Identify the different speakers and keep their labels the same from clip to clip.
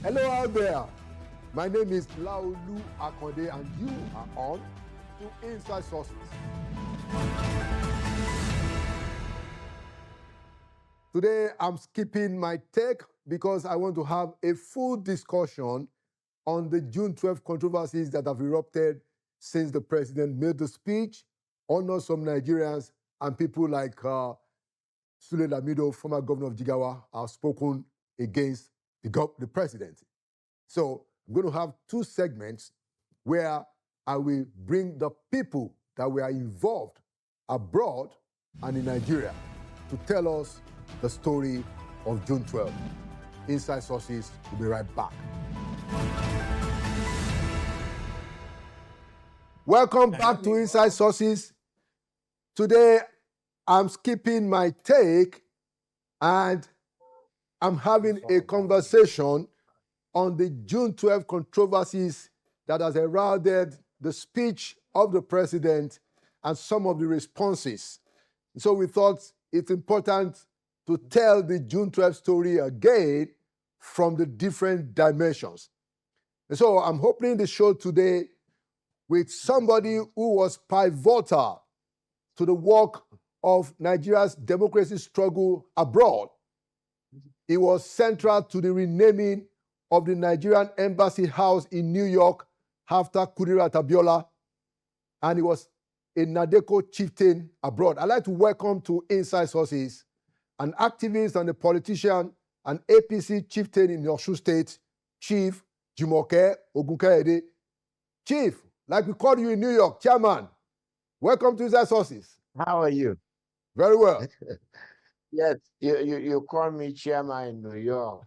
Speaker 1: Hello out there. My name is Laolu Akonde and you are on to Inside Sources. Today I'm skipping my take because I want to have a full discussion on the June 12 controversies that have erupted since the president made the speech. Honor some Nigerians and people like Sule Lamido, former governor of Jigawa, have spoken against the president. So I'm going to have two segments where I will bring the people that were involved abroad and in Nigeria to tell us the story of June 12. Inside Sources will be right back. Welcome back to Inside Sources. Today, I'm skipping my take and I'm having a conversation on the June 12 controversies that has heralded the speech of the president and some of the responses. So we thought it's important to tell the June 12 story again from the different dimensions. And so I'm opening the show today with somebody who was pivotal to the work of Nigeria's democracy struggle abroad. He was central to the renaming of the Nigerian Embassy House in New York after Kudirat Abiola, and he was a Nadeko chieftain abroad. I'd like to welcome to Inside Sources an activist and a politician, an APC chieftain in Osun State, Chief Jumoke Ogunkayede. Chief, like we called you in New York, chairman, welcome to Inside Sources.
Speaker 2: How are you?
Speaker 1: Very well.
Speaker 2: Yes, you call me chairman in New York.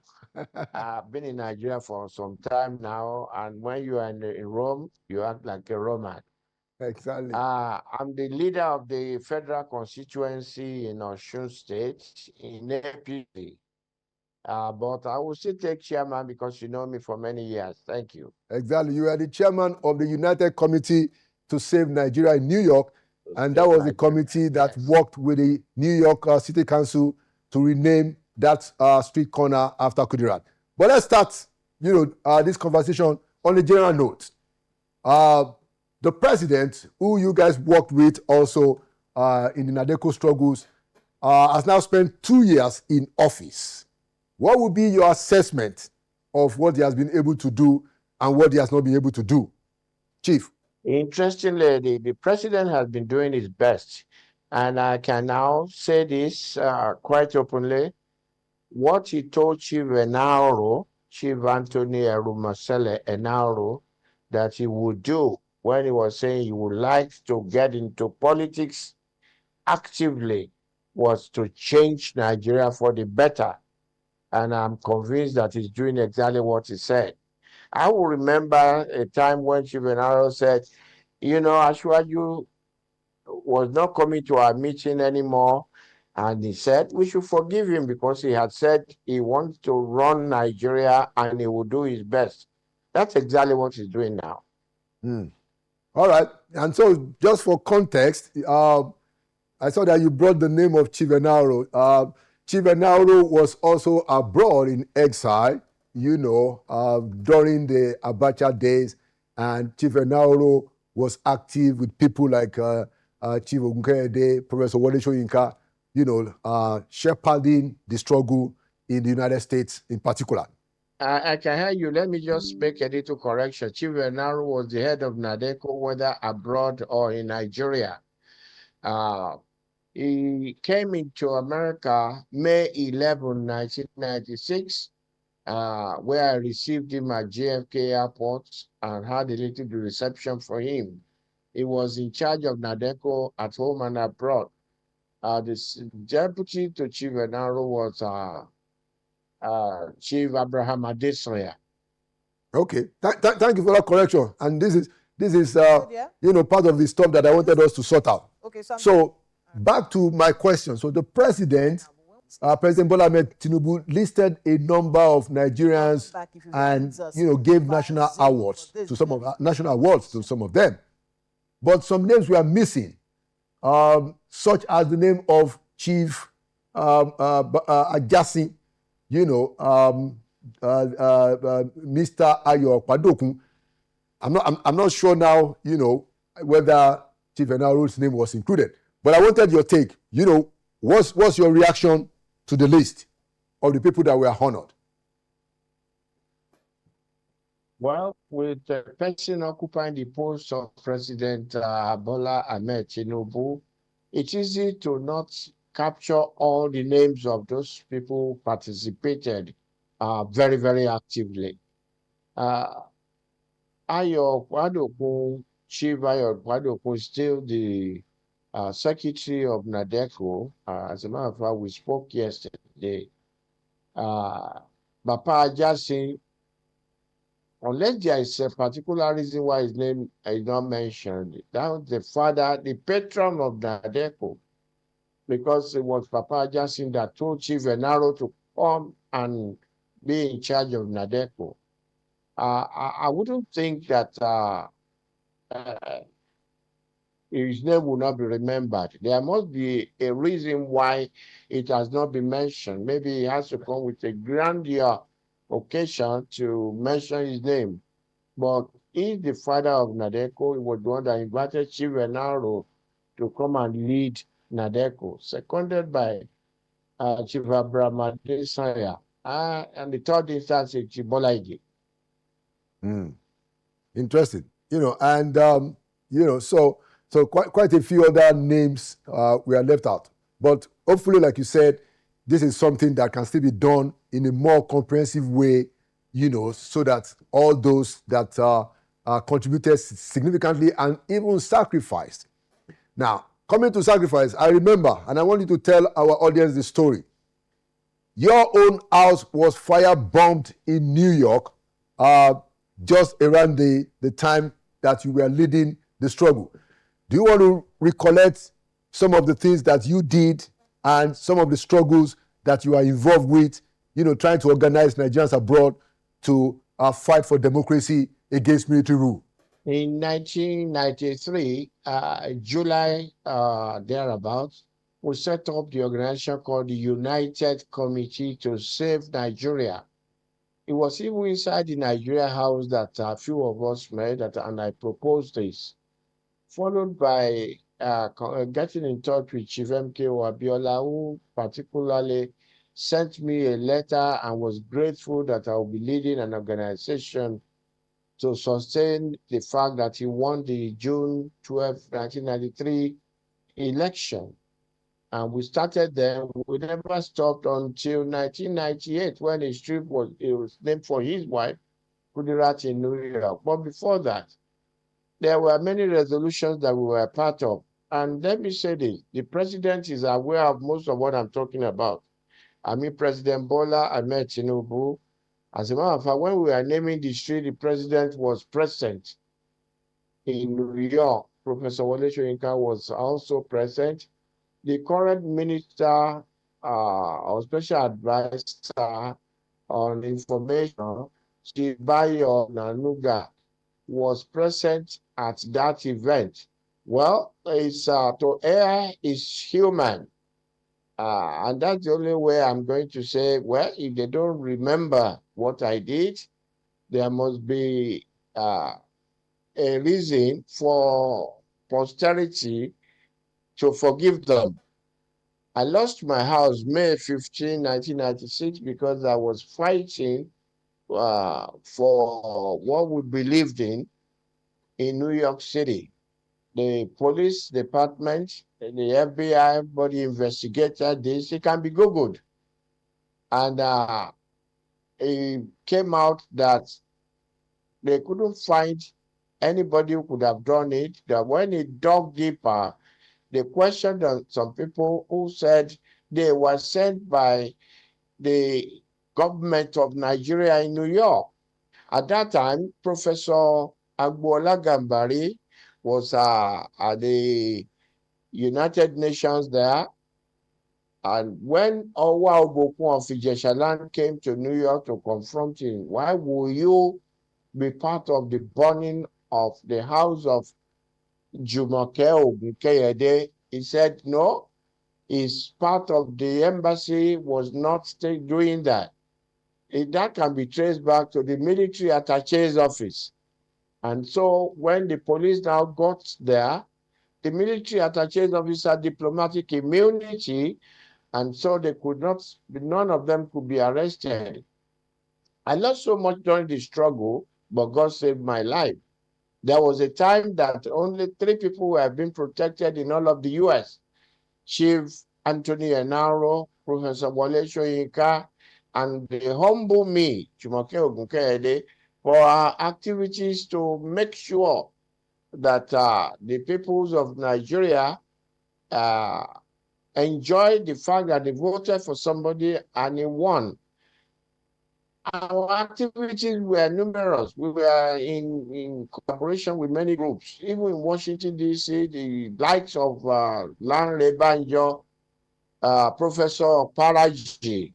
Speaker 2: I've been in Nigeria for some time now, and when you are in Rome, you act like a Roman.
Speaker 1: Exactly.
Speaker 2: I'm the leader of the federal constituency in Osun State in APC. But I will still take chairman because you know me for many years. Thank you.
Speaker 1: Exactly. You are the chairman of the United Committee to Save Nigeria in New York, and that was the committee that worked with the New York City Council to rename that street corner after Kudirat. But let's start, this conversation on a general note. The president, who you guys worked with also in the Nadeko struggles, has now spent 2 years in office. What would be your assessment of what he has been able to do and what he has not been able to do? Chief.
Speaker 2: Interestingly, the president has been doing his best. And I can now say this quite openly. What he told Chief Enaoro, Chief Anthony Erumasele Enaoro, that he would do when he was saying he would like to get into politics actively was to change Nigeria for the better. And I'm convinced that he's doing exactly what he said. I will remember a time when Chief Enaoro said, Ashwaju was not coming to our meeting anymore. And he said we should forgive him because he had said he wants to run Nigeria and he will do his best. That's exactly what he's doing now.
Speaker 1: All right. And so just for context, I saw that you brought the name of Chief Enaoro. Chief Enaoro was also abroad in exile, during the Abacha days. And Chief Enaoro was active with people like Chief Ogunkayede, Professor Wole Soyinka, shepherding the struggle in the United States in particular.
Speaker 2: I can hear you. Let me just make a little correction. Chief Enaoro was the head of Nadeko, whether abroad or in Nigeria. He came into America May 11, 1996, where I received him at JFK Airport and had a little reception for him. He was in charge of Nadeko at home and abroad. The deputy to Chief Enaoro was Chief Abraham Adesoya.
Speaker 1: Okay, thank you for that correction. And this is part of the stuff that I wanted us to sort out.
Speaker 3: Okay,
Speaker 1: so back to my question. So the president, President Bola Ahmed Tinubu, listed a number of Nigerians and gave national awards to some of them. But some names were missing, such as the name of Chief Ajasi, Mr. Ayo Padokun. I'm not sure now, whether Chief Enaro's name was included. But I wanted your take. What's your reaction to the list of the people that were honored?
Speaker 2: Well, with the person occupying the post of President Bola Ahmed Tinubu, it's easy to not capture all the names of those people who participated very, very actively. Uh, Ayo Kwadokun, Chief Ayo Kwadokun is still the Secretary of NADECO. As a matter of fact, we spoke yesterday. Bapa Ajasin, unless there is a particular reason why his name is not mentioned, that was the father, the patron of NADECO, because it was Papa Jasin that told Chief Enaro to come and be in charge of NADECO. I wouldn't think that his name will not be remembered. There must be a reason why it has not been mentioned. Maybe he has to come with a grandeur occasion to mention his name. But he's the father of NADECO. He was the one that invited Chief Enaro to come and lead NADECO, seconded by Chief Abramade Sanya. And the third instance is Chief Bolaiji.
Speaker 1: Interesting. And so quite a few other names were left out. But hopefully, like you said, this is something that can still be done in a more comprehensive way, so that all those that contributed significantly and even sacrificed. Now, coming to sacrifice, I remember, and I want you to tell our audience the story. Your own house was fire-bombed in New York just around the time that you were leading the struggle. Do you want to recollect some of the things that you did and some of the struggles that you are involved with, trying to organize Nigerians abroad to fight for democracy against military rule?
Speaker 2: In 1993, July thereabouts, we set up the organization called the United Committee to Save Nigeria. It was even inside the Nigeria House that a few of us met, and I proposed this, followed by getting in touch with Chief M.K.O. Abiola, who particularly sent me a letter and was grateful that I will be leading an organization to sustain the fact that he won the June 12, 1993 election. And we started there. We never stopped until 1998 when his trip was named for his wife, Kudirat, in New York. But before that, there were many resolutions that we were part of. And let me say this, the president is aware of most of what I'm talking about. I mean, President Bola Ahmed Tinubu. As a matter of fact, when we were naming the street, the president was present in New York. Professor Wole Soyinka was also present. The current minister or special advisor on information, Bayo Nanuga, was present at that event. Well, it's to err is human. And that's the only way I'm going to say, well, if they don't remember what I did, there must be a reason for posterity to forgive them. I lost my house May 15, 1996, because I was fighting for what we believed in New York City. The police department, the FBI, everybody investigated this. It can be Googled. And it came out that they couldn't find anybody who could have done it. That when it dug deeper, they questioned some people who said they were sent by the government of Nigeria in New York. At that time, Professor Agboola Gambari was at the United Nations there. And when Owa Obokun of Ijeshaland came to New York to confront him, why will you be part of the burning of the house of Jumoke Ogunkeyede? He said, no, his part of the embassy was not still doing that. that can be traced back to the military attache's office. And so when the police now got there, the military attache's office had diplomatic immunity, and so they could not, none of them could be arrested. I lost so much during the struggle, but God saved my life. There was a time that only 3 people were being protected in all of the US. Chief Anthony Enaro, Professor Wale Soyinka, and the humble me, Jumoke Ogunkede, for our activities to make sure that the peoples of Nigeria uh, enjoy the fact that they voted for somebody and he won. Our activities were numerous. We were in collaboration with many groups, even in Washington, D.C., the likes of Lanre Banjo, Professor Paraji,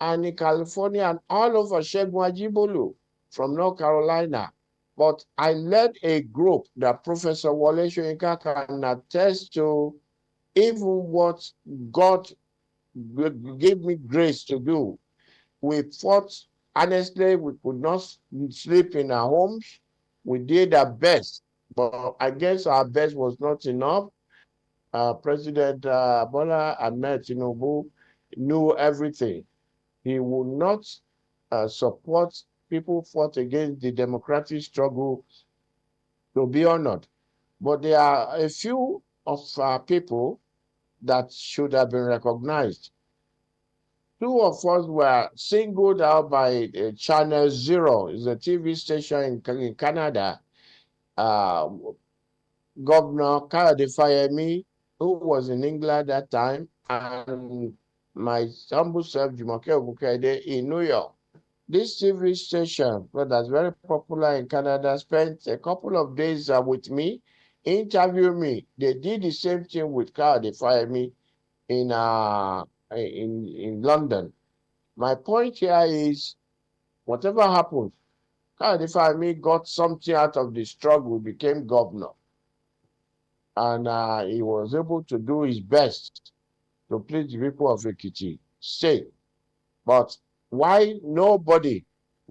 Speaker 2: and in California and all over Segun Ajibolu from North Carolina. But I led a group that Professor Wale Soyinka can attest to, even what God gave me grace to do. We fought honestly, we could not sleep in our homes. We did our best, but I guess our best was not enough. President Bola Ahmed Tinubu knew everything. He would not support people fought against the democratic struggle to be honored. But there are a few of our people that should have been recognized. 2 of us were singled out by Channel Zero, is a TV station in Canada. Uh, Governor Kayode Fayemi, who was in England at that time, and my humble self, Jumoke Ogunkede, in New York. This TV station, well, that's very popular in Canada, spent a couple of days with me, interviewing me. They did the same thing with Kayode Fayemi in London. My point here is, whatever happened, Kayode Fayemi got something out of the struggle, became governor. And he was able to do his best to please the people of Ekiti State. But why nobody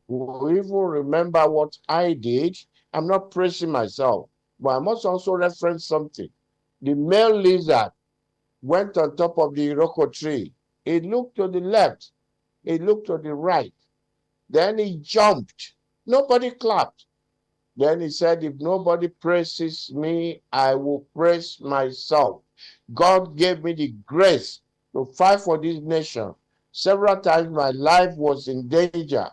Speaker 2: will even remember what I did? I'm not praising myself, but I must also reference something. The male lizard went on top of the Iroko tree. He looked to the left, he looked to the right, then he jumped. Nobody clapped. Then he said, if nobody praises me, I will praise myself. God gave me the grace to fight for this nation. Several times my life was in danger,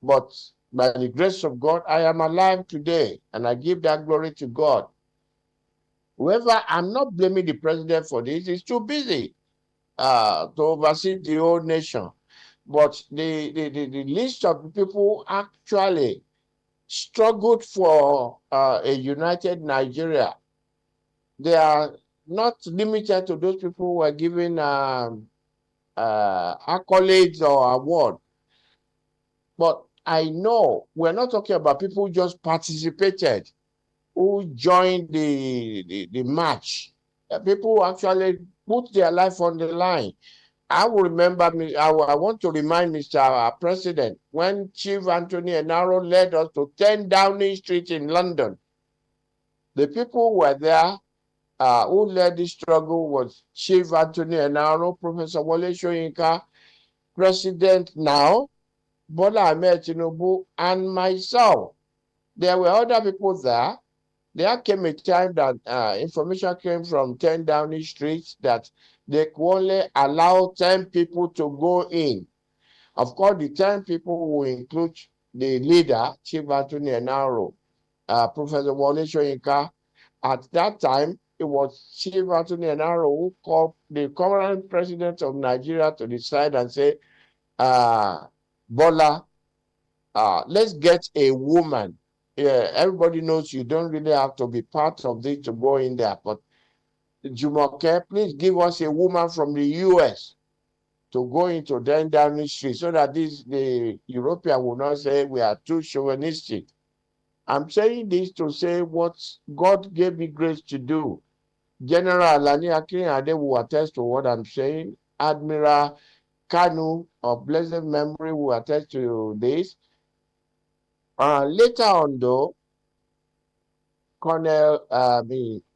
Speaker 2: but by the grace of God, I am alive today, and I give that glory to God. However, I'm not blaming the president for this. He's too busy to oversee the whole nation. But the list of people actually struggled for a united Nigeria. They are not limited to those people who are given accolades or award. But I know we're not talking about people who just participated, who joined the march. People who actually put their life on the line. I will remember, I want to remind Mr. President, when Chief Anthony Enaro led us to 10 Downing Street in London, the people who were there who led this struggle was Chief Anthony Enaro, Professor Wale Soyinka, President now, Bola Ahmed Tinubu, and myself. There were other people there. There came a time that information came from 10 Downing Street that they could only allow 10 people to go in. Of course, the 10 people will include the leader, Chief Anthony Enaro, Professor Wale Soyinka. At that time, it was Chief Anthony Enaro who called the current president of Nigeria to the side and say, Bola, let's get a woman. Yeah, everybody knows you don't really have to be part of this to go in there. But Jumoke, please give us a woman from the US to go into then Downing Street so that the European will not say we are too chauvinistic. I'm saying this to say what God gave me grace to do. General Alani Akinade will attest to what I'm saying. Admiral Kanu of blessed memory will attest to this. Later on, though, Colonel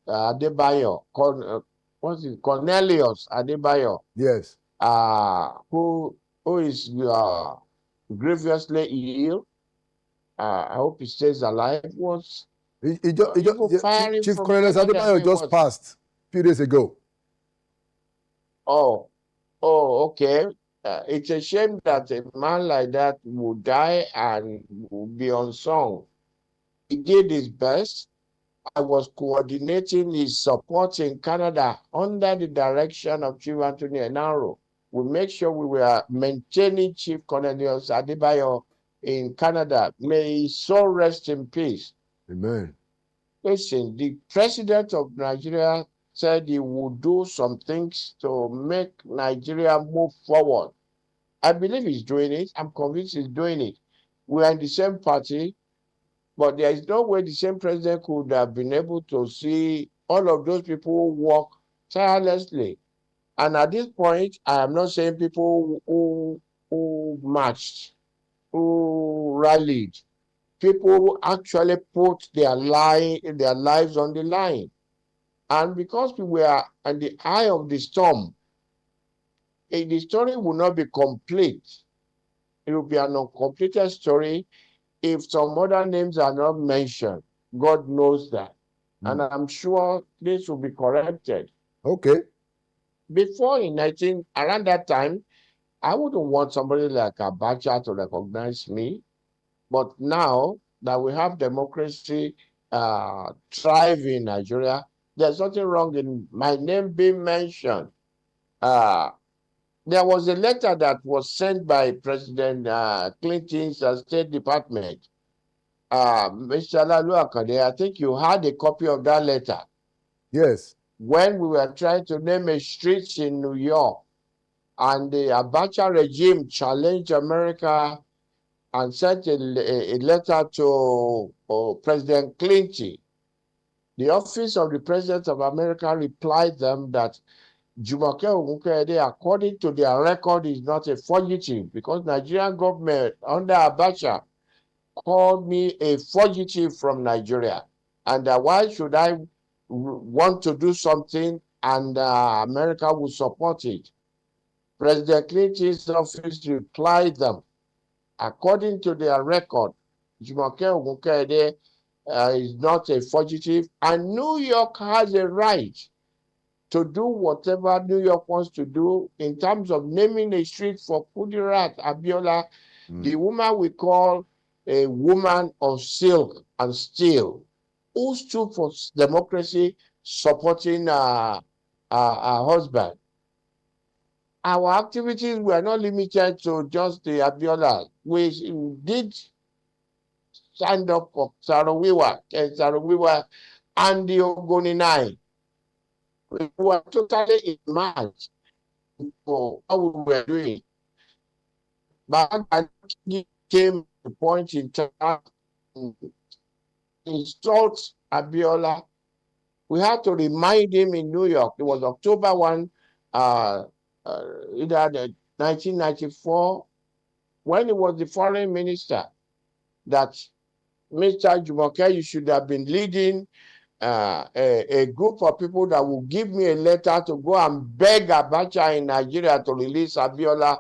Speaker 2: Adebayo, Cornelius Adebayo,
Speaker 1: Yes.
Speaker 2: who is grievously ill. I hope he stays alive. Was even firing
Speaker 1: Chief
Speaker 2: from
Speaker 1: Colonel
Speaker 2: Canada
Speaker 1: Adebayo
Speaker 2: again
Speaker 1: just
Speaker 2: was
Speaker 1: passed a few days ago.
Speaker 2: oh okay. It's a shame that a man like that would die and would be unsung. He did his best. I was coordinating his support in Canada under the direction of Chief Anthony Enaro. We make sure we were maintaining Chief Cornelius Adebayo in Canada. May his soul rest in peace.
Speaker 1: Amen.
Speaker 2: Listen, the president of Nigeria said he would do some things to make Nigeria move forward. I believe he's doing it. I'm convinced he's doing it. We are in the same party, but there is no way the same president could have been able to see all of those people work tirelessly. And at this point, I am not saying people who marched, who rallied, people who actually put their lives on the line. And because we were at the eye of the storm, the story will not be complete. It will be an uncompleted story if some other names are not mentioned. God knows that. And I'm sure this will be corrected.
Speaker 1: Okay.
Speaker 2: Before around that time, I wouldn't want somebody like Abacha to recognize me. But now that we have democracy thrive in Nigeria, there's nothing wrong in my name being mentioned. There was a letter that was sent by President Clinton's State Department. Mr. Lalu Akande, I think you had a copy of that letter.
Speaker 1: Yes.
Speaker 2: When we were trying to name a street in New York, and the Abacha regime challenged America and sent a letter to President Clinton. The office of the President of America replied them that Jumoke Ogunkoyede, according to their record, is not a fugitive because Nigerian government under Abacha called me a fugitive from Nigeria. And why should I want to do something and America will support it? President Clinton's office replied them, according to their record, Jumoke Ogunkoyede is not a fugitive, and New York has a right to do whatever New York wants to do in terms of naming a street for Kudirat Abiola, the woman we call a woman of silk and steel, who stood for democracy, supporting her husband. Our activities were not limited to just the Abiola. We did stand up for Sarawiwa and the Ogoni Nine. We were totally immersed for what we were doing. But came the point in time insult Abiola. We had to remind him in New York. It was October 1, either 1994, when he was the foreign minister, that Mr. Jumoke, you should have been leading a group of people that will give me a letter to go and beg Abacha in Nigeria to release Abiola.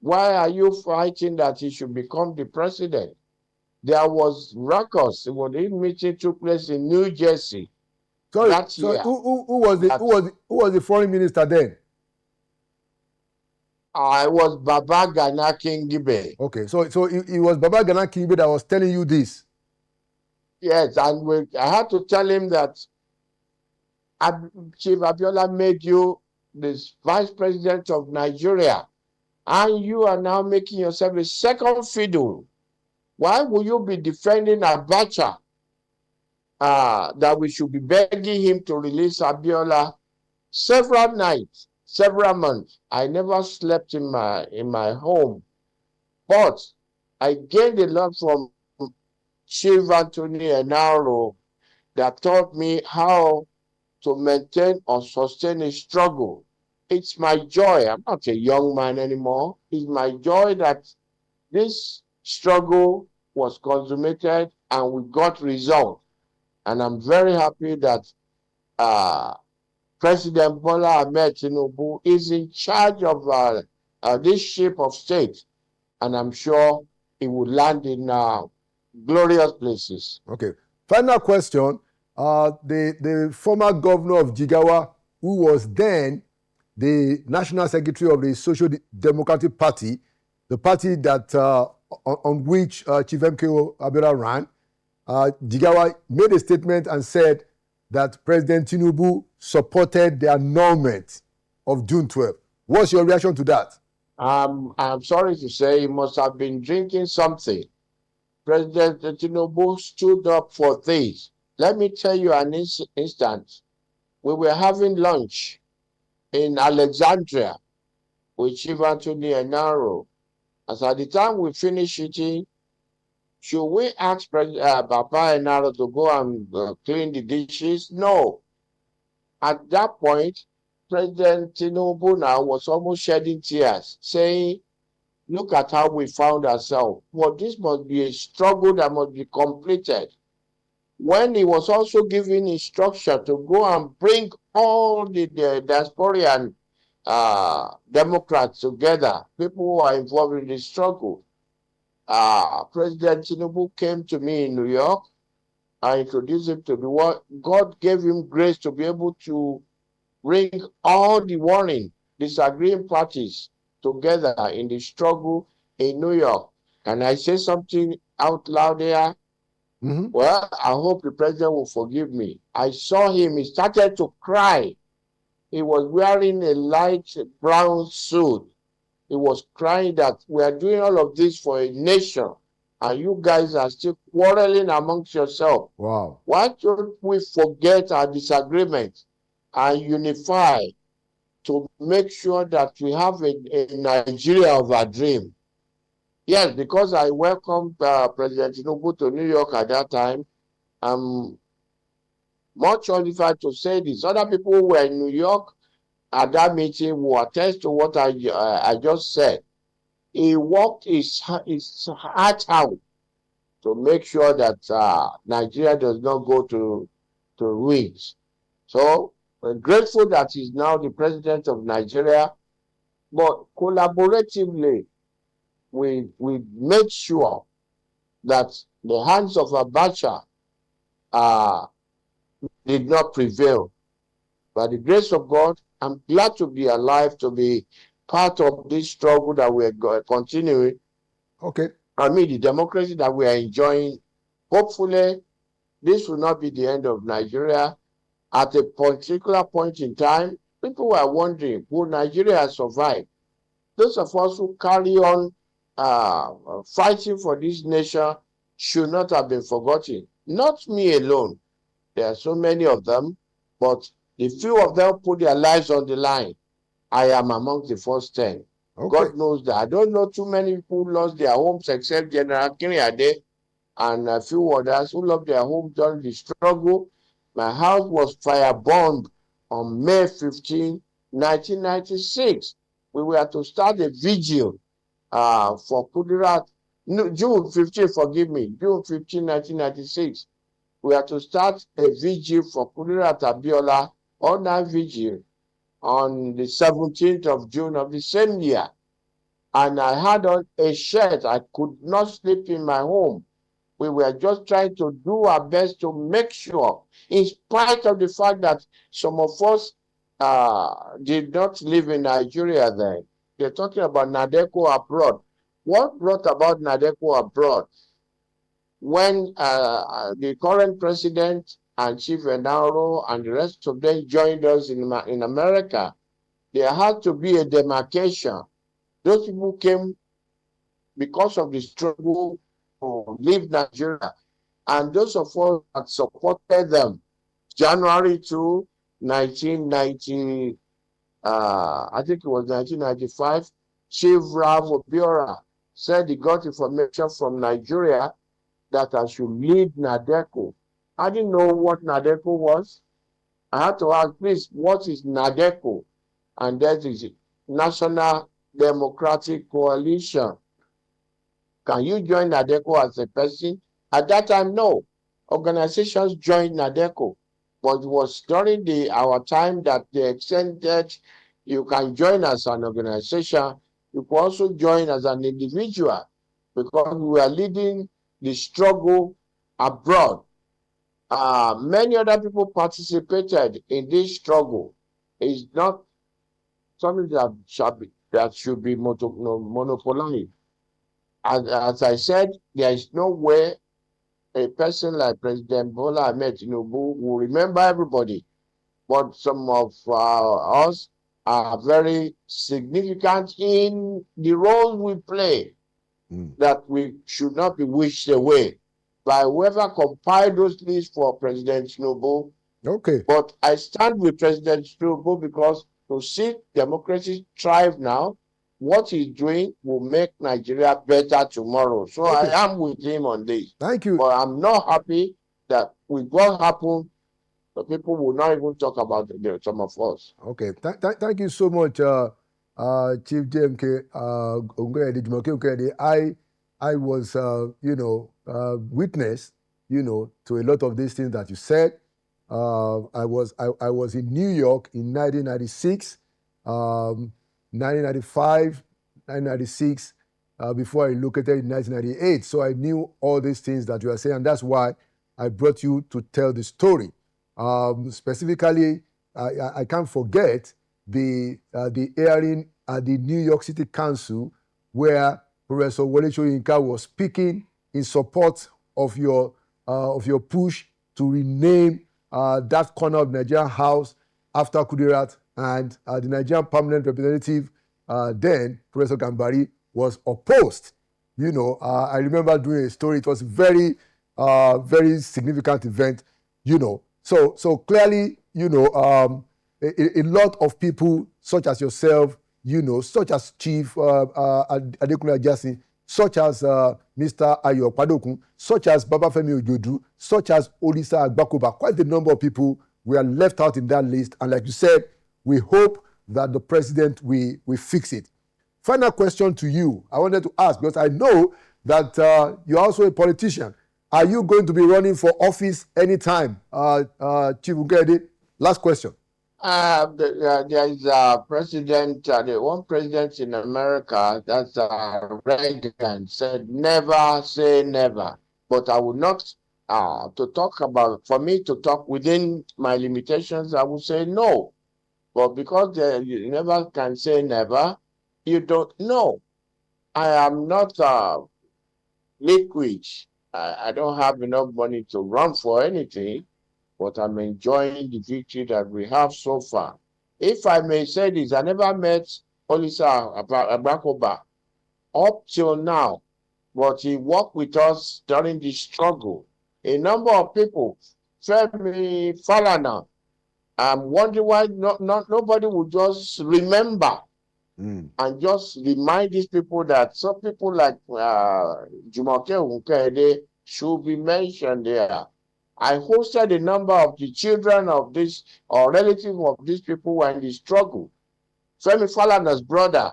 Speaker 2: Why are you fighting that he should become the president? There was ruckus. The meeting took place in New Jersey that year.
Speaker 1: Who was the foreign minister then?
Speaker 2: I was Baba Gana Kingibe.
Speaker 1: Okay, so it was Baba Gana Kingibe that was telling you this.
Speaker 2: Yes, and I had to tell him that Chief Abiola made you the vice president of Nigeria, and you are now making yourself a second fiddle. Why will you be defending Abacha? That we should be begging him to release Abiola? Several nights, several months, I never slept in my home, but I gained a lot from Chief Anthony Enaro that taught me how to maintain or sustain a struggle. It's my joy. I'm not a young man anymore. It's my joy that this struggle was consummated and we got results. And I'm very happy that uh, President Bola Ahmed Tinubu is in charge of this ship of state. And I'm sure it will land in glorious places.
Speaker 1: Okay. Final question. The former governor of Jigawa, who was then the national secretary of the Social Democratic Party, the party that on which Chief MKO Abiola ran, Jigawa made a statement and said that President Tinubu supported the annulment of June 12. What's your reaction to that?
Speaker 2: I'm sorry to say he must have been drinking something. President Tinubu stood up for this. Let me tell you an instance. We were having lunch in Alexandria with Chief Anthony Enaro. As at the time we finished eating, should we ask Papa Enaro to go and clean the dishes? No. At that point, President Tinubu now was almost shedding tears, saying, look at how we found ourselves. Well, this must be a struggle that must be completed. When he was also giving instruction to go and bring all the diasporian Democrats together, people who are involved in the struggle, President Tinubu came to me in New York. I introduced him to the world. God gave him grace to be able to bring all the warring, disagreeing parties together in the struggle in New York. Can I say something out loud here?
Speaker 1: Mm-hmm.
Speaker 2: Well, I hope the president will forgive me. I saw him, he started to cry. He was wearing a light brown suit. He was crying that we are doing all of this for a nation, and you guys are still quarreling amongst yourselves.
Speaker 1: Wow.
Speaker 2: Why don't we forget our disagreements and unify to make sure that we have a Nigeria of our dream? Yes, because I welcomed President Tinubu to New York at that time. I'm much qualified to say this. Other people who were in New York at that meeting will attest to what I just said. He worked his heart out to make sure that Nigeria does not go to ruins. So we're grateful that he's now the president of Nigeria, but collaboratively, we made sure that the hands of Abacha did not prevail. By the grace of God, I'm glad to be alive, to be part of this struggle that we're continuing.
Speaker 1: Okay.
Speaker 2: I mean, the democracy that we are enjoying. Hopefully, this will not be the end of Nigeria. At a particular point in time, people were wondering, will Nigeria survive? Those of us who carry on fighting for this nation should not have been forgotten. Not me alone. There are so many of them, but the few of them put their lives on the line. I am among the first 10.
Speaker 1: Okay.
Speaker 2: God knows that. I don't know too many people who lost their homes except General Kiriade and a few others who lost their homes during the struggle. My house was firebombed on May 15, 1996. We were to start a vigil for Kudirat. No, June 15, forgive me, June 15, 1996. We are to start a vigil for Kudirat Abiola, all night vigil, on the 17th of June of the same year. And I had on a shirt. I could not sleep in my home. We were just trying to do our best to make sure, in spite of the fact that some of us did not live in Nigeria then. They're talking about Nadeko abroad. What brought about Nadeko abroad? When the current president and Chief Enaro and the rest of them joined us in America, there had to be a demarcation. Those people came because of the struggle to leave Nigeria. And those of us that supported them, January 2, 1990, I think it was 1995, Chief Rav Obiora said he got information from Nigeria that I should lead Nadeco. I didn't know what Nadeco was. I had to ask, please, what is Nadeco? and that is National Democratic Coalition. Can you join NADECO as a person? At that time, no. Organizations joined NADECO, but it was during our time that they extended. You can join as an organization. You can also join as an individual, because we are leading the struggle abroad. Many other people participated in this struggle. It's not something that should be monopolized. As I said, there is no way a person like President Bola Ahmed Tinubu will remember everybody, but some of us are very significant in the role we play, that we should not be wished away by whoever compiled those lists for President Tinubu.
Speaker 1: Okay.
Speaker 2: But I stand with President Tinubu because to see democracy thrive now, what he's doing will make Nigeria better tomorrow. So
Speaker 1: Okay.
Speaker 2: I am with him on this.
Speaker 1: Thank you.
Speaker 2: But I'm not happy that with what happened, the people will not even talk about some of us.
Speaker 1: Okay. Thank you so much, Chief JMK Ungwedi, Jumoke Ungwedi. I was, witness, to a lot of these things that you said. I was in New York in 1996, 1995, 1996, before I relocated in 1998. So I knew all these things that you are saying, and that's why I brought you to tell the story. Specifically, I can't forget the hearing at the New York City Council where Professor Wole Soyinka was speaking in support of your push to rename that corner of Nigerian House after Kudirat, and the Nigerian permanent representative then, Professor Gambari, was opposed. I remember doing a story. It was very, very significant event. So clearly, a lot of people, such as yourself, such as Chief Adekunle Ajasin, such as Mr. Ayo Padokun, such as Babafemi Ojodu, such as Olisa Agbakoba, quite a number of people were left out in that list. And like you said, we hope that the president will fix it. Final question to you. I wanted to ask, because I know that you're also a politician. Are you going to be running for office anytime, Chief Ungwedi? Last question.
Speaker 2: There is a president, the one president in America, that's Reagan, said, never say never. But I would not, for me to talk within my limitations, I would say no. But because you never can say never, you don't know. I am not liquid. I don't have enough money to run for anything, but I'm enjoying the victory that we have so far. If I may say this, I never met Olisa Agbakoba up till now, but he worked with us during the struggle. A number of people, Femi Falana, I'm wondering why nobody would just remember and just remind these people that some people like Jumoke Ungwedi should be mentioned there. I hosted a number of the children of this or relatives of these people who were in the struggle. Femi Falana's brother,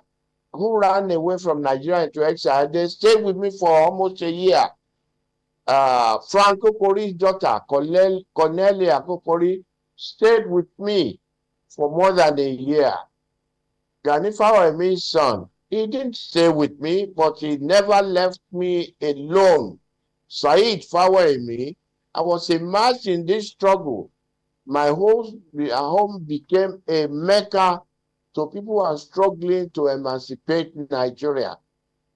Speaker 2: who ran away from Nigeria into exile, they stayed with me for almost a year. Frank Okori's daughter, Cornelia Okori, stayed with me for more than a year. Gani Fawemi's son, he didn't stay with me, but he never left me alone. Said Fawemi, I was immersed in this struggle. My home became a mecca to people who are struggling to emancipate Nigeria.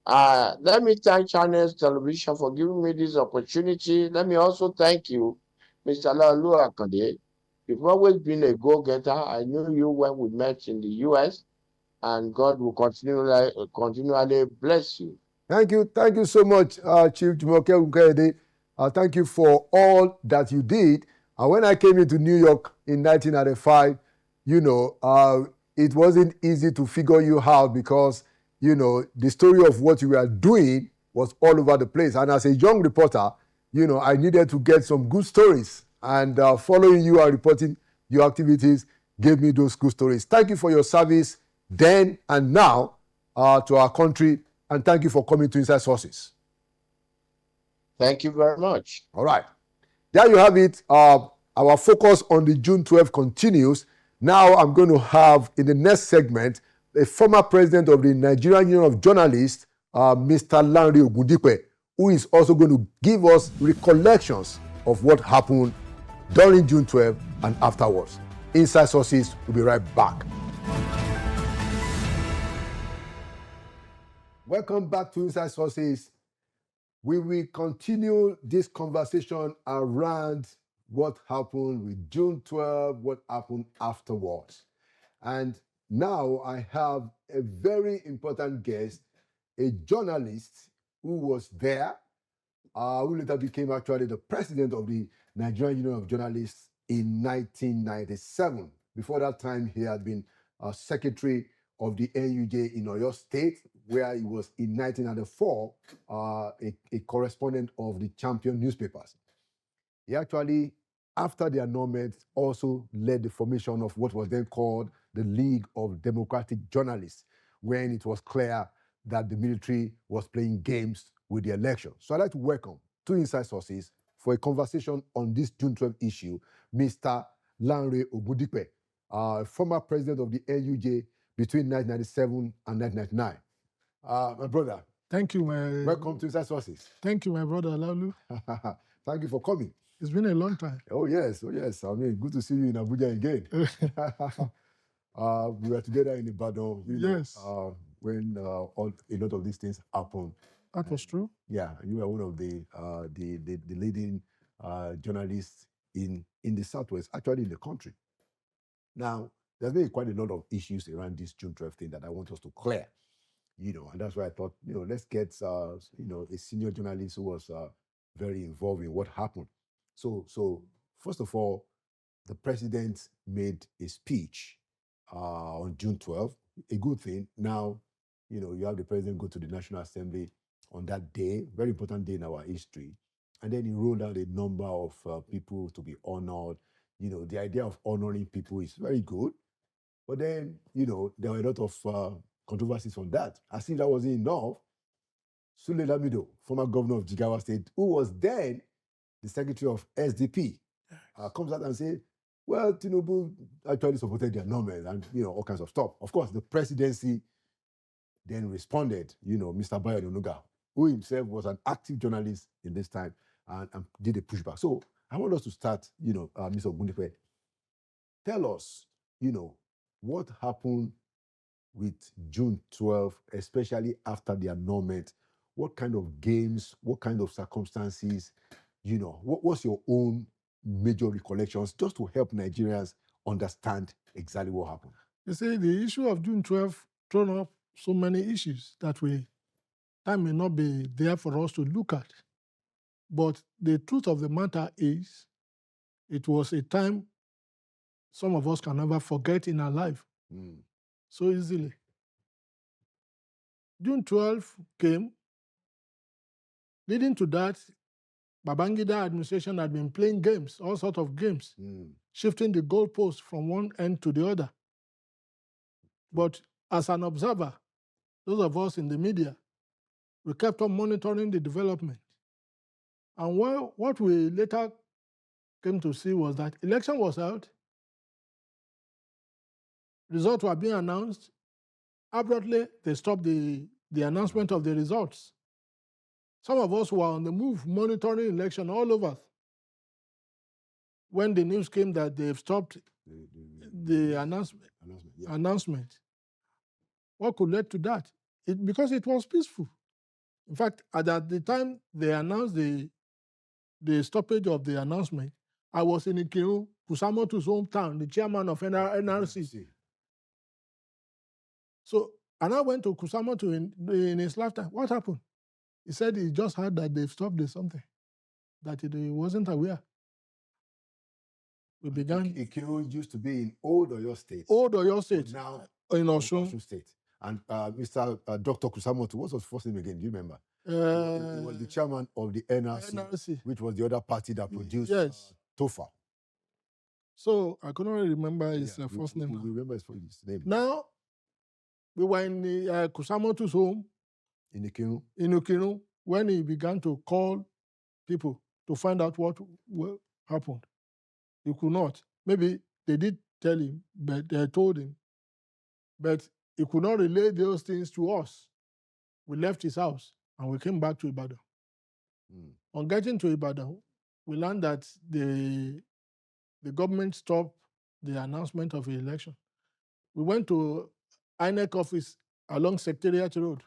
Speaker 2: Let me thank Channels Television for giving me this opportunity. Let me also thank you, Mr. Lalu Akande. You've always been a go-getter. I knew you when we met in the US, and God will continually bless you.
Speaker 1: Thank you so much, Chief Jumoke Ungwedi. Thank you for all that you did. When I came into New York in 1995, it wasn't easy to figure you out because, the story of what you were doing was all over the place. And as a young reporter, I needed to get some good stories. And following you and reporting your activities, gave me those good stories. Thank you for your service then and now to our country, and thank you for coming to Inside Sources.
Speaker 2: Thank you very much.
Speaker 1: All right. There you have it. Our focus on the June 12th continues. Now I'm going to have, in the next segment, a former president of the Nigerian Union of Journalists, Mr. Lanre Ogundipe, who is also going to give us recollections of what happened during June 12th and afterwards. Inside Sources will be right back. Welcome back to Inside Sources. We will continue this conversation around what happened with June 12, what happened afterwards. And now I have a very important guest, a journalist who was there, who later became actually the president of the Nigerian Union of Journalists in 1997. Before that time, he had been secretary of the NUJ in Oyo State, where he was in 1994 a correspondent of the Champion newspapers. He actually, after the annulment, also led the formation of what was then called the League of Democratic Journalists, when it was clear that the military was playing games with the election. So I'd like to welcome to Inside Sources for a conversation on this June 12 issue, Mr. Lanre Ogundipe, former president of the NUJ between 1997 and 1999. My brother.
Speaker 3: Thank you,
Speaker 1: welcome to Inside Sources.
Speaker 3: Thank you, my brother Laulu.
Speaker 1: Thank you for coming.
Speaker 3: It's been a long time.
Speaker 1: Oh, yes. I mean, good to see you in Abuja again. We were together in Ibadan,
Speaker 3: yes.
Speaker 1: When a lot of these things happened.
Speaker 3: That was true.
Speaker 1: Yeah, you were one of the leading journalists in the Southwest, actually in the country. Now, there's been quite a lot of issues around this June 12th thing that I want us to clear, and that's why I thought, let's get, a senior journalist who was very involved in what happened. So first of all, the president made a speech on June 12th, a good thing. Now, you have the president go to the National Assembly on that day, very important day in our history. And then he rolled out a number of people to be honored. The idea of honoring people is very good. But then, there were a lot of controversies on that. As if that wasn't enough, Sule Lamido, former governor of Jigawa State, who was then the secretary of SDP, comes out and says, well, Tinubu actually supported the annulment and, all kinds of stuff. Of course, the presidency then responded, Mr. Bayo Onuga, who himself was an active journalist in this time and did a pushback. So I want us to start, Mr. Ogundipe. Tell us, what happened with June 12, especially after the annulment? What kind of games, what kind of circumstances, what's your own major recollections, just to help Nigerians understand exactly what happened?
Speaker 3: You see, the issue of June 12 thrown up so many issues that time may not be there for us to look at. But the truth of the matter is, it was a time some of us can never forget in our life so easily. June 12 came. Leading to that, Babangida administration had been playing games, all sorts of games, shifting the goalposts from one end to the other. But as an observer, those of us in the media, we kept on monitoring the development. And what we later came to see was that election was held, results were being announced. Abruptly, they stopped the announcement of the results. Some of us were on the move, monitoring election all over. When the news came that they've stopped the announcement, what could lead to that? Because it was peaceful. In fact, at the time they announced the stoppage of the announcement, I was in Ikiru, Kusamoto's hometown, the chairman of NRC. So, and I went to Kusamoto in his lifetime. What happened? He said he just heard that they've stopped something, that he wasn't aware. We began.
Speaker 1: Ikiru used to be in Old Oyo State.
Speaker 3: Old Oyo State.
Speaker 1: Now
Speaker 3: in Osun
Speaker 1: State. And Mr. Dr. Kusamoto, what was his first name again? Do you remember? He was the chairman of the NRC, which was the other party that produced TOFA.
Speaker 3: So I couldn't remember his
Speaker 1: Yeah,
Speaker 3: first
Speaker 1: we
Speaker 3: name.
Speaker 1: remember his name.
Speaker 3: Now, we were in Kusamoto's home
Speaker 1: In the Kinu.
Speaker 3: in Ukinu when he began to call people to find out what happened. He could not. Maybe they did tell him, but they told him, but he could not relay those things to us. We left his house and we came back to Ibadan. On getting to Ibadan, we learned that the government stopped the announcement of the election. We went to INEC office along Secretariat Road.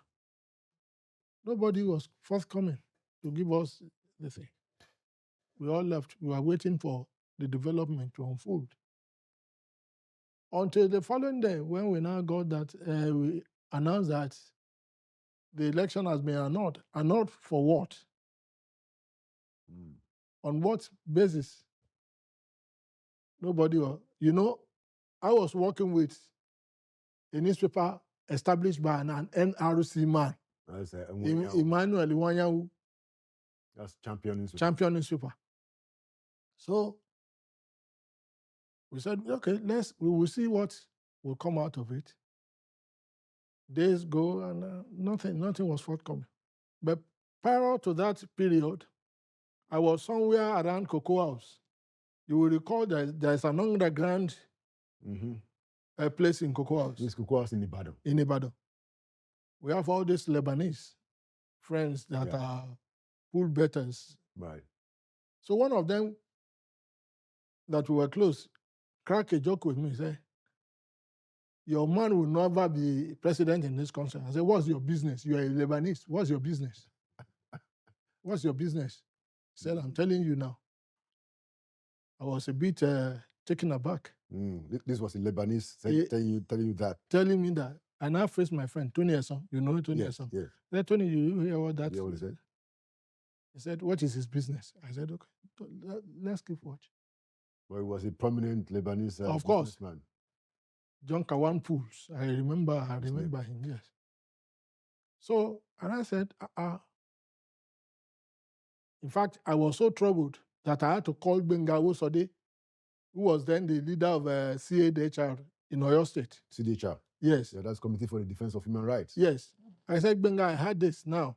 Speaker 3: Nobody was forthcoming to give us the thing. We all left. We were waiting for the development to unfold. Until the following day, when we now got that, we announced that the election has been annulled. Annulled for what? On what basis? Nobody was. You know, I was working with a newspaper established by an NRC man, Emmanuel Iwanyawu.
Speaker 1: That's Champion newspaper.
Speaker 3: Champion newspaper. So we said, okay, we will see what will come out of it. Days go and nothing was forthcoming. But prior to that period, I was somewhere around Cocoa House. You will recall that there's an underground place in Cocoa House.
Speaker 1: This Cocoa House in Ibadan.
Speaker 3: In Ibadan. We have all these Lebanese friends that are pool bettors.
Speaker 1: Right.
Speaker 3: So one of them that we were close cracked a joke with me, say, your man will never be president in this country. I said, what's your business? You are a Lebanese. What's your business? What's your business? He said, I'm telling you now. I was a bit taken aback.
Speaker 1: This was a Lebanese telling you that.
Speaker 3: Telling me that. I now faced my friend, Tony Esson. You know Tony Esson?
Speaker 1: Yes.
Speaker 3: I said, Tony, you hear what that?
Speaker 1: Yeah, what he said?
Speaker 3: He said, what is his business? I said, okay, let's keep watch.
Speaker 1: Well, he was a prominent Lebanese
Speaker 3: of course.
Speaker 1: businessman.
Speaker 3: John Kawan Pools. I remember him, yes. So, and I said, In fact, I was so troubled that I had to call Benga Wosode, who was then the leader of CADHR in Oyo State.
Speaker 1: CDHR?
Speaker 3: Yes.
Speaker 1: Yeah, that's Committee for the Defense of Human Rights.
Speaker 3: Yes. I said, Benga, I had this now.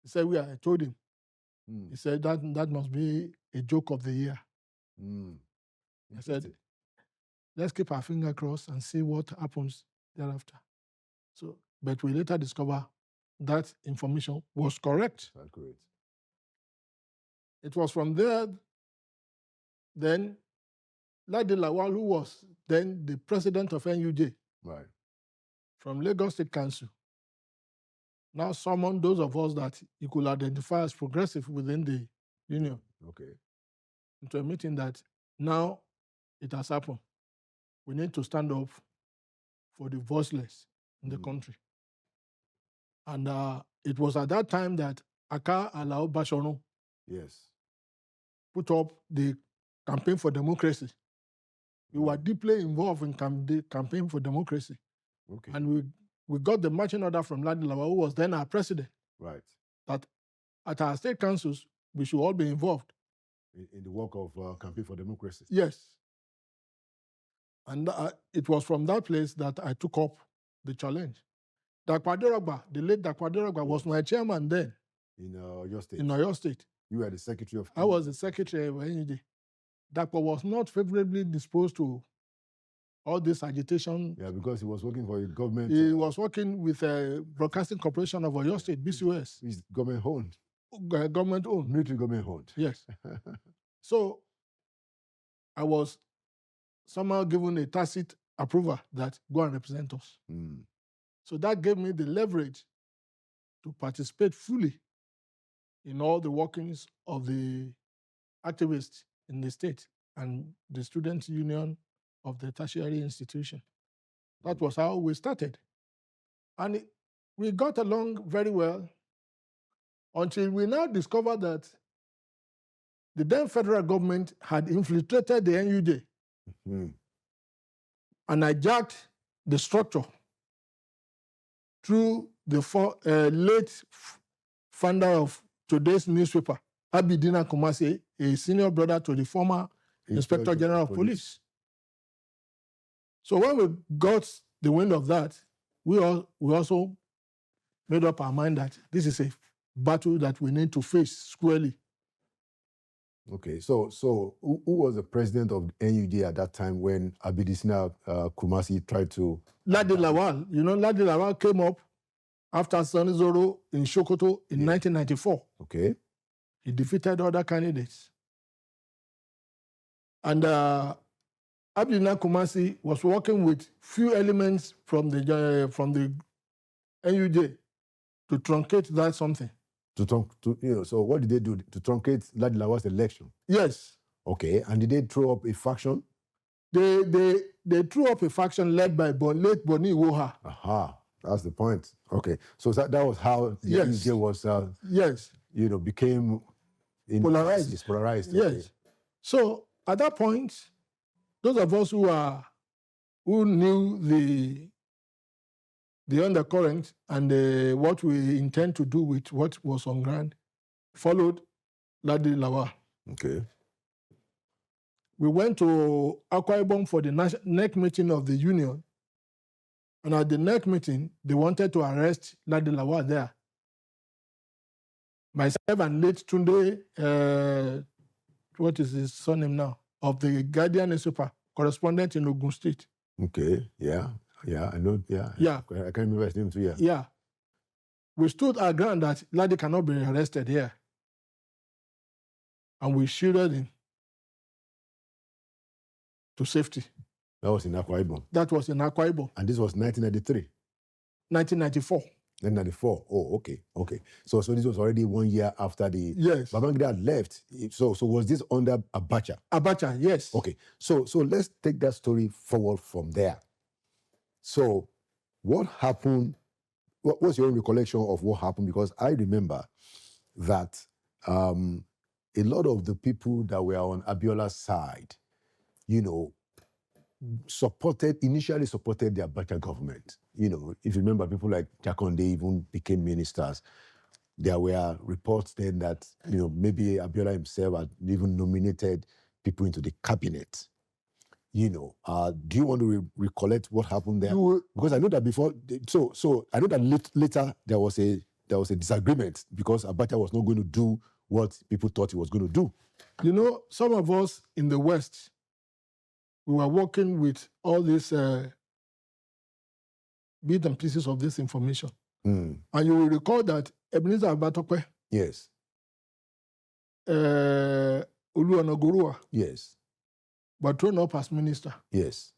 Speaker 3: He said, I told him. He said, that must be a joke of the year. I said, let's keep our finger crossed and see what happens thereafter. So, but we later discover that information was correct.
Speaker 1: Correct.
Speaker 3: It was from there, then, Ladi Lawal, who was then the president of NUJ,
Speaker 1: right, from
Speaker 3: Lagos State Council, now summoned those of us that he could identify as progressive within the union.
Speaker 1: Okay.
Speaker 3: Into a meeting that now it has happened. We need to stand up for the voiceless in the country. And it was at that time that Aka Alao Bashono put up the Campaign for Democracy. We were deeply involved in the Campaign for Democracy.
Speaker 1: Okay.
Speaker 3: And we got the marching order from Ladi Lawal, who was then our president.
Speaker 1: Right.
Speaker 3: That at our state councils, we should all be involved.
Speaker 1: In the work of Campaign for Democracy?
Speaker 3: Yes. And it was from that place that I took up the challenge. Dakwaderagba, the late Dakwaderagba, was my chairman then.
Speaker 1: In Oyo State?
Speaker 3: In Oyo State.
Speaker 1: You were the secretary of...
Speaker 3: I was the secretary of NUJ. Dakwa was not favorably disposed to all this agitation.
Speaker 1: Yeah, because he was working for a government...
Speaker 3: He was working with a Broadcasting Corporation of Oyo State, BCOS.
Speaker 1: It's government-owned.
Speaker 3: Government-owned.
Speaker 1: Military government-owned.
Speaker 3: Yes. So, I was somehow given a tacit approval that go and represent us. So that gave me the leverage to participate fully in all the workings of the activists in the state and the student union of the tertiary institution. That was how we started. And we got along very well until we now discovered that the then federal government had infiltrated the NUJ and hijacked the structure through the late founder of today's newspaper, Abidina Kumasi, a senior brother to the former Inspector General of Police. So when we got the wind of that, we also made up our mind that this is a battle that we need to face squarely.
Speaker 1: Okay, so who was the president of NUJ at that time when Abidisina Kumasi tried to...
Speaker 3: Ladi Lawal. You know, Ladi Lawal came up after Sani Zoro in Sokoto in 1994.
Speaker 1: Okay.
Speaker 3: He defeated other candidates. And Abidisina Kumasi was working with few elements from the NUJ to truncate that something.
Speaker 1: So what did they do to truncate Ladi Lawal's election?
Speaker 3: Yes.
Speaker 1: Okay, and did they throw up a faction?
Speaker 3: They threw up a faction led by late Boni Iwoha.
Speaker 1: Aha, that's the point. Okay, so that was how the NUJ was, became
Speaker 3: polarized.
Speaker 1: It's polarized.
Speaker 3: Yes.
Speaker 1: Okay.
Speaker 3: So at that point, those of us who knew the undercurrent and what we intend to do with what was on ground followed Ladi Lawal.
Speaker 1: Okay.
Speaker 3: We went to Akwa Ibom for the NEC meeting of the union. And at the NEC meeting, they wanted to arrest Ladi Lawal there. Myself and late Tunde, what is his surname now, of the Guardian newspaper, correspondent in Ogun State.
Speaker 1: Okay, yeah, I know, yeah. I can't remember his name too, yeah.
Speaker 3: Yeah. We stood our ground that Ladi cannot be arrested here. And we shielded him to safety.
Speaker 1: That was in Akwa Ibom.
Speaker 3: That was in Akwa Ibom.
Speaker 1: And this was 1993?
Speaker 3: 1994.
Speaker 1: 1994. Oh, okay. So this was already 1 year after the...
Speaker 3: Yes.
Speaker 1: Babangida had left. So was this under Abacha?
Speaker 3: Abacha, yes.
Speaker 1: Okay. So let's take that story forward from there. So what happened? What's your own recollection of what happened? Because I remember that a lot of the people that were on Abiola's side, initially supported the Abacha government. If you remember, people like Jakonde even became ministers. There were reports then that, maybe Abiola himself had even nominated people into the cabinet. Do you want to recollect what happened there? Because I know that before, so I know that later there was a disagreement because Abacha was not going to do what people thought he was going to do.
Speaker 3: Some of us in the West, we were working with all these bits and pieces of this information.
Speaker 1: Mm.
Speaker 3: And you will recall that Ebenezer Abatokwe,
Speaker 1: yes,
Speaker 3: Oluwanogorua,
Speaker 1: yes,
Speaker 3: were thrown up as minister.
Speaker 1: Yes.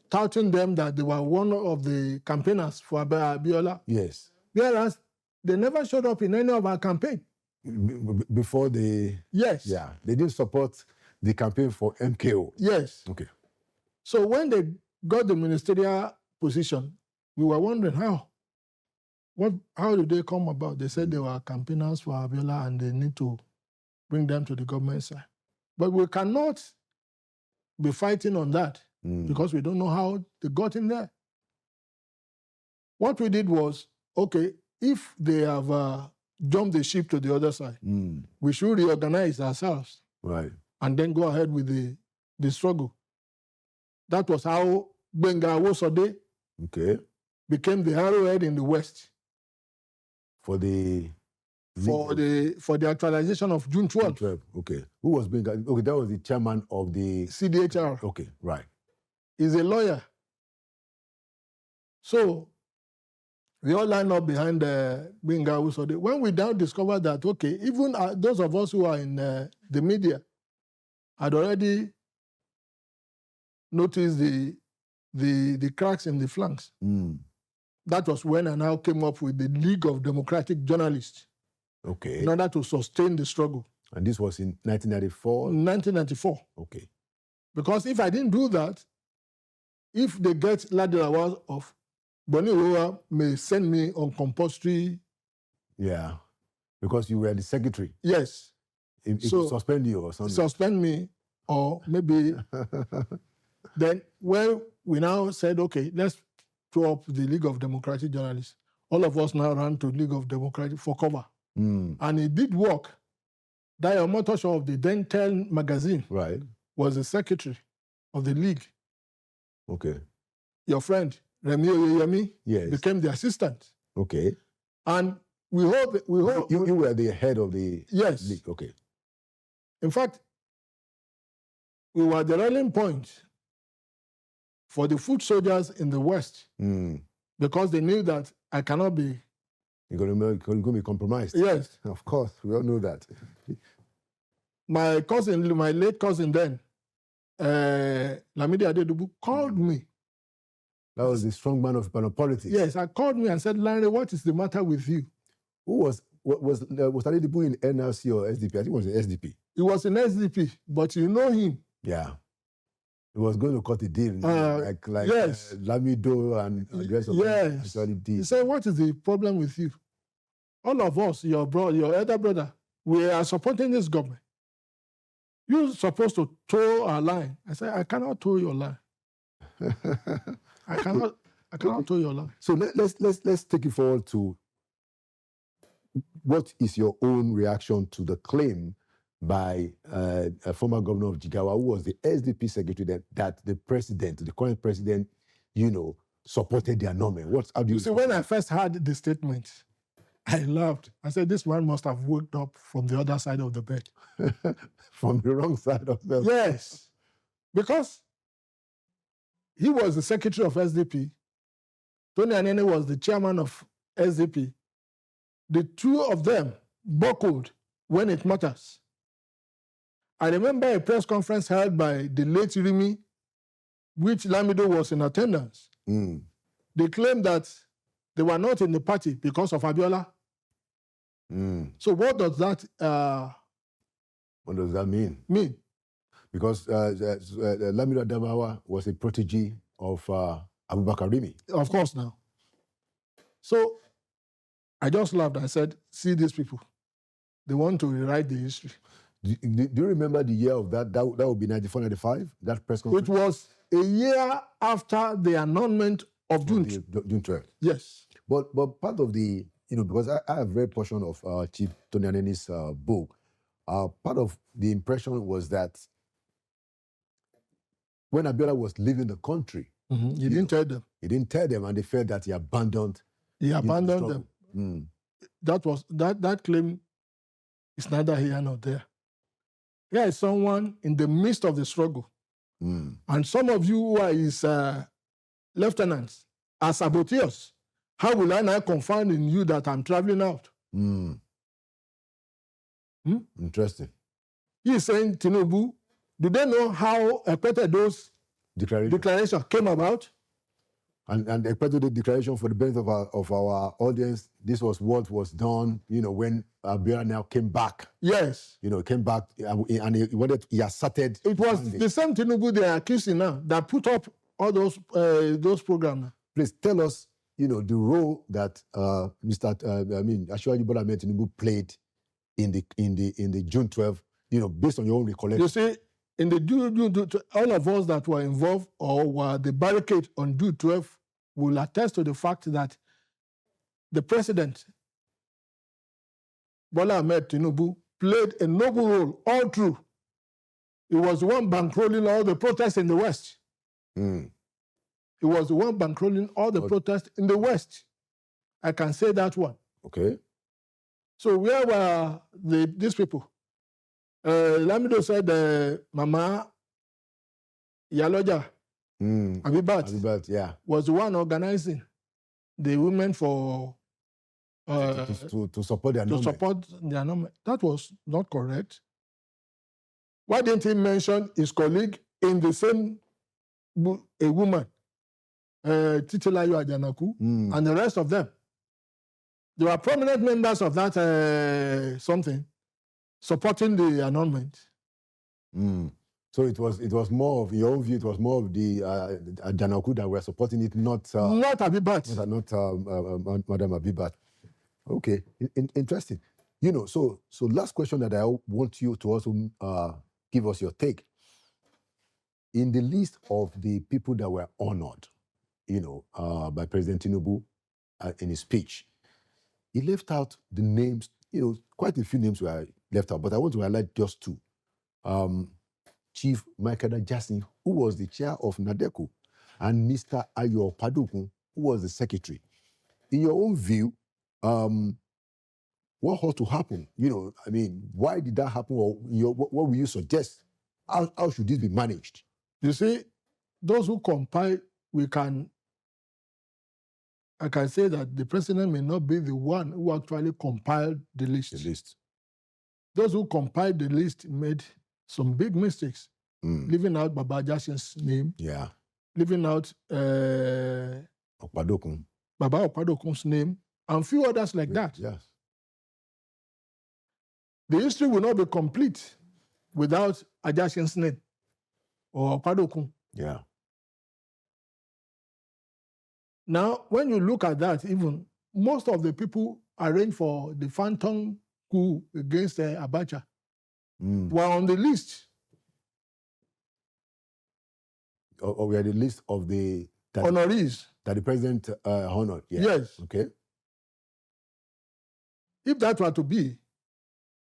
Speaker 3: Touting them that they were one of the campaigners for Abiola.
Speaker 1: Yes.
Speaker 3: Whereas they never showed up in any of our campaign.
Speaker 1: Before they...
Speaker 3: Yes.
Speaker 1: Yeah. They didn't support the campaign for MKO.
Speaker 3: Yes.
Speaker 1: Okay.
Speaker 3: So when they got the ministerial position, we were wondering how did they come about? They said they were campaigners for Abiola and they need to bring them to the government side. But we cannot be fighting on that because we don't know how they got in there. What we did was, okay, if they have jumped the ship to the other side, we should reorganize ourselves.
Speaker 1: Right.
Speaker 3: And then go ahead with the struggle. That was how Gbenga Awosode became the arrowhead in the West.
Speaker 1: For the
Speaker 3: actualization of June 12.
Speaker 1: June 12. Okay. Who was Gbenga? Okay, that was the chairman of the...
Speaker 3: CDHR.
Speaker 1: Okay, right.
Speaker 3: He's a lawyer. So, we all line up behind Gbenga Awosode. When we now discovered that, okay, even those of us who are in the media had already noticed the cracks in the flanks. That was when I now came up with the League of Democratic Journalists.
Speaker 1: Okay.
Speaker 3: In order to sustain the struggle.
Speaker 1: And this was in 1994?
Speaker 3: 1994.
Speaker 1: Okay.
Speaker 3: Because if I didn't do that, if they get Ladi Lawal off, Boni Iwoha may send me on compulsory.
Speaker 1: Yeah. Because you were the secretary.
Speaker 3: Yes.
Speaker 1: So suspend you or something.
Speaker 3: Suspend me, or maybe... Then when we now said, okay, let's throw up the League of Democratic Journalists, all of us now ran to League of Democratic for cover. And it did work. Dayo Motosho of the then 10 magazine was the secretary of the league.
Speaker 1: Okay.
Speaker 3: Your friend, Remi Oyeyemi,
Speaker 1: Yes.
Speaker 3: became the assistant.
Speaker 1: Okay.
Speaker 3: And we hope...
Speaker 1: You were the head of the
Speaker 3: Yes.
Speaker 1: league. Okay.
Speaker 3: In fact, we were the rallying point for the foot soldiers in the West because they knew that I cannot be...
Speaker 1: You're going to be compromised.
Speaker 3: Yes.
Speaker 1: Of course. We all know that.
Speaker 3: My cousin, my late cousin then, Lamidi Adedubu, called me.
Speaker 1: That was the strong man of politics.
Speaker 3: Yes, I called me and said, Larry, what is the matter with you?
Speaker 1: Who was Adedubu in NLC or SDP? I think it was in SDP.
Speaker 3: He was in SDP, but you know him.
Speaker 1: Yeah. He was going to cut a deal like
Speaker 3: yes.
Speaker 1: Lamido and the rest of them actually did.
Speaker 3: He said, what is the problem with you? All of us, your elder brother, we are supporting this government. You're supposed to toe our line. I said, I cannot toe your line. I cannot toe your line.
Speaker 1: So let's take it forward to what is your own reaction to the claim by a former governor of Jigawa, who was the SDP secretary, that the current president, supported the annulment. How do you
Speaker 3: see? When I first heard the statement, I laughed. I said, this man must have woke up from the other side of the bed.
Speaker 1: From the wrong side of the bed?
Speaker 3: Yes. Because he was the secretary of SDP. Tony Anene was the chairman of SDP. The two of them buckled when it matters. I remember a press conference held by the late Rimi, which Lamido was in attendance. They claimed that they were not in the party because of Abiola. So what does that mean?
Speaker 1: Because Lamido Adamawa was a protege of Abubakar Rimi.
Speaker 3: Of course now. So I just laughed. I said, see these people. They want to rewrite the history.
Speaker 1: Do you remember the year of that? That would be 94, 95, that press conference?
Speaker 3: It was a year after the annulment of June
Speaker 1: 12th.
Speaker 3: Yes.
Speaker 1: But part of the, because I have read portion of Chief Tony Anene's book, part of the impression was that when Abiola was leaving the country,
Speaker 3: he didn't tell them.
Speaker 1: He didn't tell them, and they felt that he abandoned.
Speaker 3: He abandoned them. That claim is neither here nor there. Here is someone in the midst of the struggle. And some of you who are his lieutenants are saboteurs. How will I now confide in you that I'm traveling out?
Speaker 1: Interesting.
Speaker 3: He is saying, Tinubu, do they know how those declaration came about?
Speaker 1: And the declaration, for the benefit of our audience, this was what was done, when Abiola now came back.
Speaker 3: Yes.
Speaker 1: Came back and he asserted.
Speaker 3: It was the same Tinubu they are accusing now that put up all those programs.
Speaker 1: Please tell us, the role that Ashwaji Bola Ahmed Tinubu played in the June 12th, based on your own recollection.
Speaker 3: You see, in the June, all of us that were involved or were the barricade on June 12th will attest to the fact that the president, Bola Ahmed Tinubu, played a noble role all through. He was the one bankrolling all the protests in the West. He was the one bankrolling all the protests in the West. I can say that one.
Speaker 1: Okay.
Speaker 3: So where were these people? Lamido said Mama Yaloja Abibat was the one organizing the women for
Speaker 1: to support the
Speaker 3: annulment. That was not correct. Why didn't he mention his colleague in the same a woman, Titilayo Ajanaku, and the rest of them? They were prominent members of that something supporting the annulment.
Speaker 1: So it was more of your own view. It was more of the Ajanaku that were supporting it, not
Speaker 3: Abibat,
Speaker 1: not Madam Abibat. Okay, interesting. So last question that I want you to also give us your take. In the list of the people that were honored, by President Tinubu in his speech, he left out the names. Quite a few names were left out, but I want to highlight just two. Chief Michael Jackson, who was the chair of NADECO, and Mr. Ayo Padukun, who was the secretary. In your own view, what ought to happen? I mean, why did that happen? Or what will you suggest? How should this be managed?
Speaker 3: You see, those who compile, I can say that the president may not be the one who actually compiled the list. Those who compiled the list made some big mistakes, leaving out Baba Jackson's name, leaving out Baba Opadokun's name, and few others like that.
Speaker 1: Yes.
Speaker 3: The history will not be complete without Jackson's name or Opadokun.
Speaker 1: Yeah.
Speaker 3: Now, when you look at that, even most of the people arranged for the phantom coup against Abacha were on the list.
Speaker 1: Or we had the list of the
Speaker 3: honorees
Speaker 1: that the president honored. Yeah.
Speaker 3: Yes.
Speaker 1: Okay.
Speaker 3: If that were to be,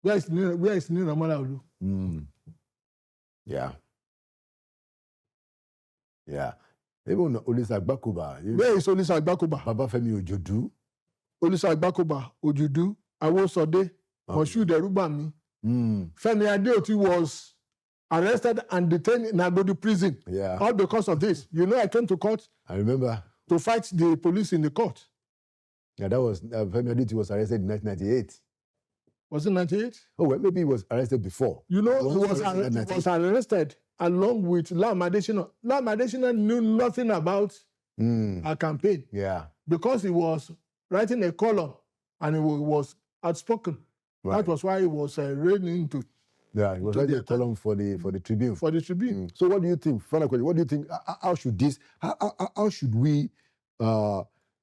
Speaker 3: where is Nina Malaulu?
Speaker 1: Yeah. Yeah. Even Olisa Agbakuba.
Speaker 3: Where is Olisa Agbakuba?
Speaker 1: Baba Femi Ojodu.
Speaker 3: Olisa Agbakuba, Ojudu, Awosode, Moshood Erubami. Femi Adeoti was arrested and detained in Agodi prison.
Speaker 1: Yeah.
Speaker 3: All because of this. I came to court.
Speaker 1: I remember.
Speaker 3: To fight the police in the court.
Speaker 1: Yeah, that was Femi Adeoti was arrested in 1998.
Speaker 3: Was it 98?
Speaker 1: Oh, well, maybe he was arrested before.
Speaker 3: He was arrested along with Lam Adesina. Lam Adesina knew nothing about our campaign.
Speaker 1: Yeah.
Speaker 3: Because he was writing a column and he was outspoken. Right. That was why he was raining into.
Speaker 1: Yeah, he was writing a column for the Tribune.
Speaker 3: For the Tribune.
Speaker 1: So what do you think? Final question. What do you think? How should we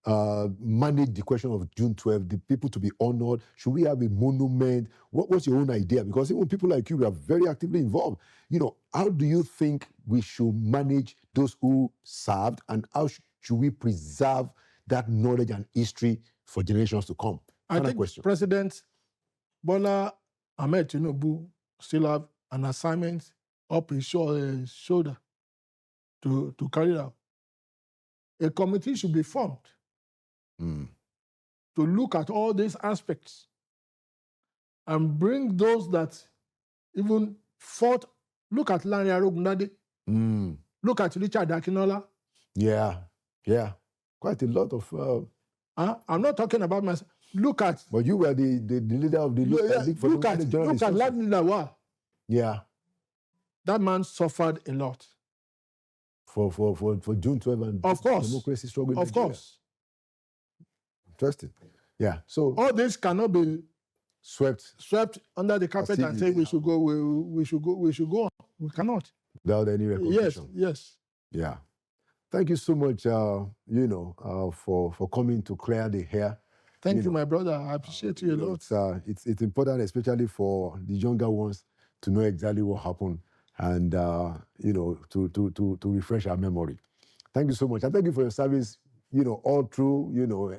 Speaker 1: manage the question of June 12th, the people to be honored? Should we have a monument? What's your own idea? Because even people like you are very actively involved. How do you think we should manage those who served, and how should we preserve that knowledge and history for generations to come?
Speaker 3: I think President Bola Ahmed Tinubu still have an assignment up his shoulder to carry out. A committee should be formed to look at all these aspects and bring those that even fought. Look at Lanre Arogunade. Look at Richard Akinola.
Speaker 1: Yeah. Quite a lot of...
Speaker 3: I'm not talking about myself. Look at...
Speaker 1: But you were the leader of the...
Speaker 3: Look at Ladni Lawal.
Speaker 1: Yeah.
Speaker 3: That man suffered a lot.
Speaker 1: For June 12 and
Speaker 3: of course.
Speaker 1: Democracy struggle in
Speaker 3: Of
Speaker 1: Nigeria.
Speaker 3: course.
Speaker 1: Interesting. Yeah. So
Speaker 3: all this cannot be
Speaker 1: swept
Speaker 3: under the carpet and say we should go on. We cannot.
Speaker 1: Without any recognition.
Speaker 3: Yes.
Speaker 1: Yeah. Thank you so much, for coming to clear the air.
Speaker 3: Thank you, my brother. I appreciate you a lot.
Speaker 1: It's important, especially for the younger ones, to know exactly what happened and to refresh our memory. Thank you so much. And thank you for your service, all through,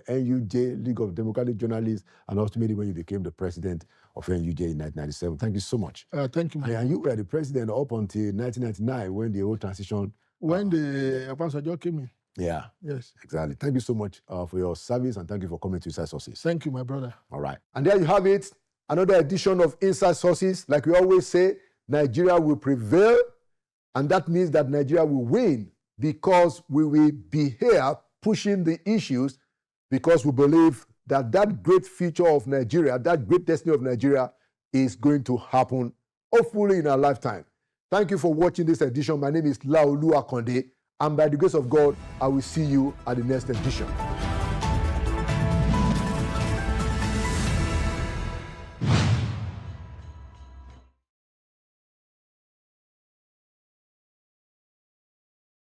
Speaker 1: NUJ, League of Democratic Journalists, and ultimately when you became the president of NUJ in 1997. Thank you so much.
Speaker 3: Thank you.
Speaker 1: And you were the president up until 1999 when the whole transition...
Speaker 3: When the Obasanjo came in.
Speaker 1: Yeah.
Speaker 3: Yes.
Speaker 1: Exactly. Thank you so much for your service, and thank you for coming to Inside Sources.
Speaker 3: Thank you, my brother.
Speaker 1: All right. And there you have it. Another edition of Inside Sources. Like we always say, Nigeria will prevail, and that means that Nigeria will win because we will be here pushing the issues because we believe that that great future of Nigeria, that great destiny of Nigeria is going to happen, hopefully in our lifetime. Thank you for watching this edition. My name is Laolu Akonde, and by the grace of God, I will see you at the next edition.